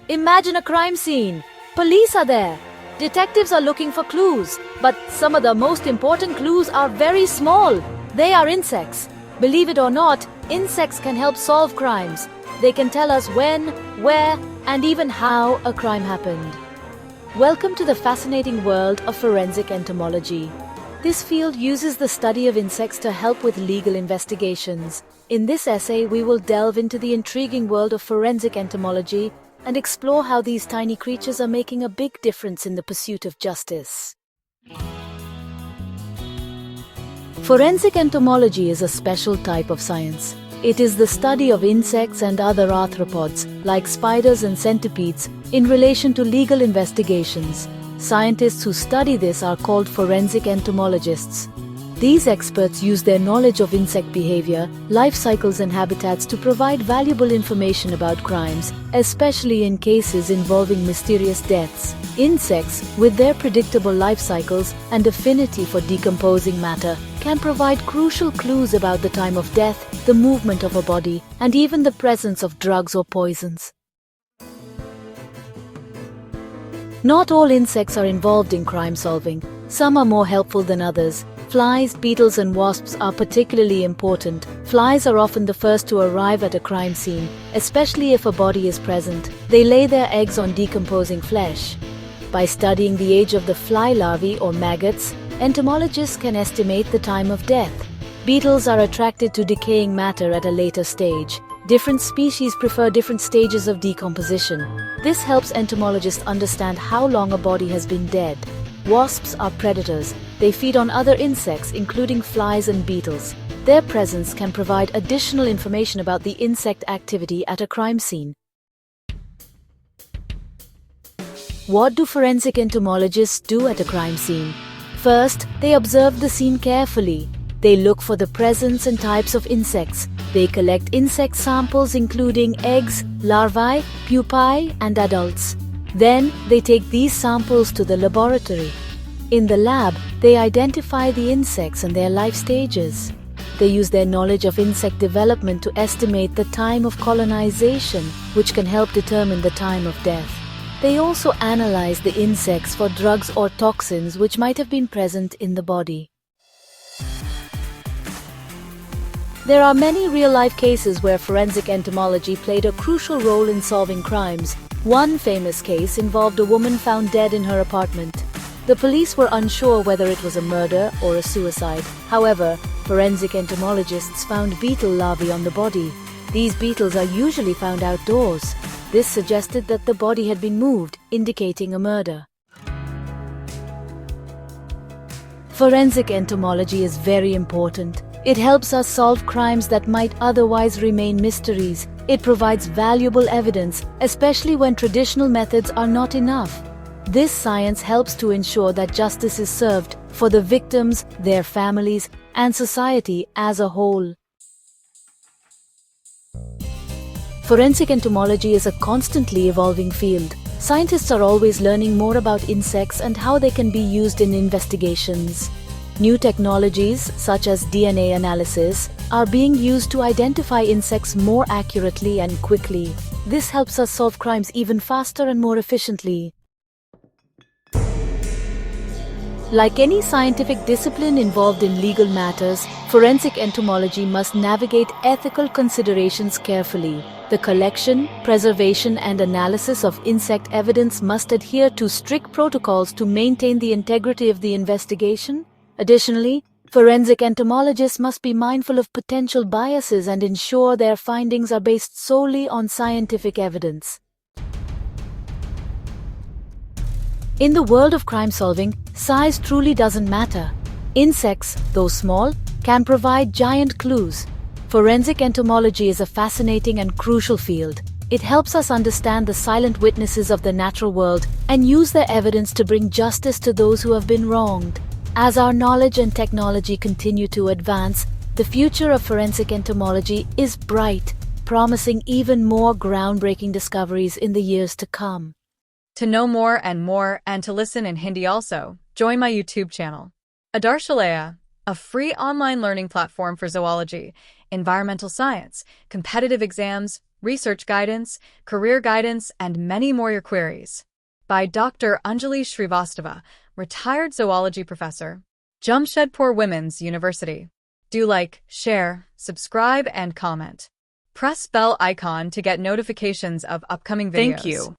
Imagine a crime scene. Police are there. Detectives are looking for clues, but some of the most important clues are very small. They are insects. Believe it or not, insects can help solve crimes. They can tell us when, where, and even how a crime happened. Welcome to the fascinating world of forensic entomology. This field uses the study of insects to help with legal investigations. In this essay, we will delve into the intriguing world of forensic entomology and explore how these tiny creatures are making a big difference in the pursuit of justice. Forensic entomology is a special type of science. It is the study of insects and other arthropods, like spiders and centipedes, in relation to legal investigations. Scientists who study this are called forensic entomologists. These experts use their knowledge of insect behavior, life cycles and habitats to provide valuable information about crimes, especially in cases involving mysterious deaths. Insects, with their predictable life cycles and affinity for decomposing matter, can provide crucial clues about the time of death, the movement of a body, and even the presence of drugs or poisons. Not all insects are involved in crime solving. Some are more helpful than others. Flies, beetles and wasps are particularly important. Flies are often the first to arrive at a crime scene, especially if a body is present. They lay their eggs on decomposing flesh. By studying the age of the fly larvae or maggots, entomologists can estimate the time of death. Beetles are attracted to decaying matter at a later stage. Different species prefer different stages of decomposition. This helps entomologists understand how long a body has been dead. Wasps are predators. They feed on other insects, including flies and beetles. Their presence can provide additional information about the insect activity at a crime scene. What do forensic entomologists do at a crime scene? First, they observe the scene carefully. They look for the presence and types of insects. They collect insect samples including eggs, larvae, pupae, and adults. Then, they take these samples to the laboratory. In the lab, they identify the insects and their life stages. They use their knowledge of insect development to estimate the time of colonization, which can help determine the time of death. They also analyze the insects for drugs or toxins which might have been present in the body. There are many real-life cases where forensic entomology played a crucial role in solving crimes. One famous case involved a woman found dead in her apartment. The police were unsure whether it was a murder or a suicide. However, forensic entomologists found beetle larvae on the body. These beetles are usually found outdoors. This suggested that the body had been moved, indicating a murder. Forensic entomology is very important. It helps us solve crimes that might otherwise remain mysteries. It provides valuable evidence, especially when traditional methods are not enough. This science helps to ensure that justice is served for the victims, their families, and society as a whole. Forensic entomology is a constantly evolving field. Scientists are always learning more about insects and how they can be used in investigations. New technologies, such as DNA analysis, are being used to identify insects more accurately and quickly. This helps us solve crimes even faster and more efficiently. Like any scientific discipline involved in legal matters, forensic entomology must navigate ethical considerations carefully. The collection, preservation, and analysis of insect evidence must adhere to strict protocols to maintain the integrity of the investigation. Additionally, forensic entomologists must be mindful of potential biases and ensure their findings are based solely on scientific evidence. In the world of crime solving, size truly doesn't matter. Insects, though small, can provide giant clues. Forensic entomology is a fascinating and crucial field. It helps us understand the silent witnesses of the natural world and use their evidence to bring justice to those who have been wronged. As our knowledge and technology continue to advance, the future of forensic entomology is bright, promising even more groundbreaking discoveries in the years to come. To know more and to listen in Hindi also, join my YouTube channel, Adarshalaya, a free online learning platform for zoology. environmental science, competitive exams, research guidance, career guidance, and many more your queries. By Dr. Anjali Shrivastava, retired zoology professor, Jamshedpur Women's University. Do like, share, subscribe, and comment. Press bell icon to get notifications of upcoming videos. Thank you.